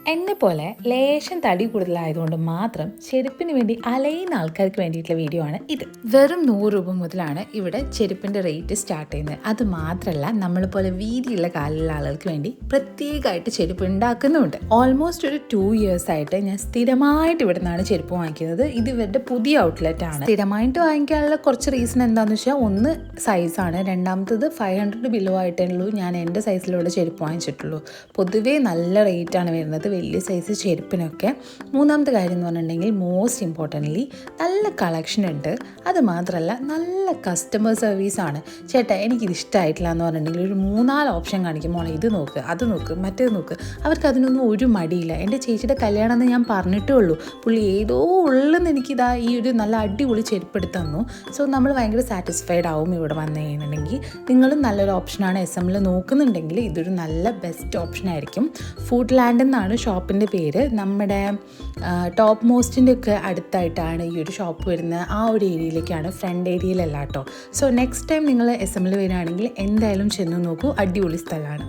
എന്നെ പോലെ ലേശം തടി കൂടുതലായതുകൊണ്ട് മാത്രം ചെരുപ്പിന് വേണ്ടി അലയുന്ന ആൾക്കാർക്ക് വേണ്ടിയിട്ടുള്ള വീഡിയോ ആണ് ഇത്. വെറും 100 രൂപ മുതലാണ് ഇവിടെ ചെരുപ്പിൻ്റെ റേറ്റ് സ്റ്റാർട്ട് ചെയ്യുന്നത്. അത് മാത്രമല്ല നമ്മളെപ്പോലെ വീതിയുള്ള കാലിലുള്ള ആളുകൾക്ക് വേണ്ടി പ്രത്യേകമായിട്ട് ചെരുപ്പ് ഉണ്ടാക്കുന്നുമുണ്ട്. ഓൾമോസ്റ്റ് ഒരു 2 years ആയിട്ട് ഞാൻ സ്ഥിരമായിട്ട് ഇവിടെ നിന്നാണ് ചെരുപ്പ് വാങ്ങിക്കുന്നത്. ഇത് ഇവരുടെ പുതിയ ഔട്ട്ലെറ്റ് ആണ്. സ്ഥിരമായിട്ട് വാങ്ങിക്കാനുള്ള കുറച്ച് റീസൺ എന്താണെന്ന് വെച്ചാൽ, ഒന്ന് സൈസാണ്, രണ്ടാമത്തത് 500 ബിലോ ആയിട്ടുള്ളൂ ഞാൻ എൻ്റെ സൈസിലുള്ള ചെരുപ്പ് വാങ്ങിച്ചിട്ടുള്ളൂ. പൊതുവേ നല്ല റേറ്റാണ് വരുന്നത് വലിയ സൈസ് ചെരുപ്പിനൊക്കെ. മൂന്നാമത്തെ കാര്യം എന്ന് പറഞ്ഞിട്ടുണ്ടെങ്കിൽ, മോസ്റ്റ് ഇമ്പോർട്ടൻ്റ്ലി നല്ല കളക്ഷൻ ഉണ്ട്. അത് മാത്രമല്ല നല്ല കസ്റ്റമർ സർവീസാണ്. ചേട്ടാ എനിക്കിത് ഇഷ്ടമായിട്ടില്ല എന്ന് പറഞ്ഞിട്ടുണ്ടെങ്കിൽ ഒരു 3-4 ഓപ്ഷൻ കാണിക്കും, മോളെ ഇത് നോക്ക്, അത് നോക്ക്, മറ്റേത് നോക്ക്. അവർക്ക് അതിനൊന്നും ഒരു മടിയില്ല. എൻ്റെ ചേച്ചിയുടെ കല്യാണം എന്ന് ഞാൻ പറഞ്ഞിട്ടേ ഉള്ളൂ, പുള്ളി ഏതോ ഉള്ളെന്ന് എനിക്കിതാ ഈ ഒരു നല്ല അടിപൊളി ചെരുപ്പെടുത്ത് തന്നു. സോ നമ്മൾ ഭയങ്കര സാറ്റിസ്ഫൈഡ് ആവും ഇവിടെ വന്നു കഴിഞ്ഞിട്ടുണ്ടെങ്കിൽ. നിങ്ങളും നല്ലൊരു ഓപ്ഷനാണ് SM നോക്കുന്നുണ്ടെങ്കിൽ ഇതൊരു നല്ല ബെസ്റ്റ് ഓപ്ഷനായിരിക്കും. ഫുഡ് ലാൻഡ് എന്നാണ് ഷോപ്പിൻ്റെ പേര്. നമ്മുടെ ടോപ്പ് മോസ്റ്റിൻ്റെ ഒക്കെ അടുത്തായിട്ടാണ് ഈ ഒരു ഷോപ്പ് വരുന്നത്. ആ ഒരു ഏരിയയിലേക്കാണ്, ഫ്രണ്ട് ഏരിയയിലല്ല കേട്ടോ. സോ നെക്സ്റ്റ് ടൈം നിങ്ങൾ SM വരികയാണെങ്കിൽ എന്തായാലും ചെന്ന് നോക്കൂ, അടിപൊളി സ്ഥലമാണ്.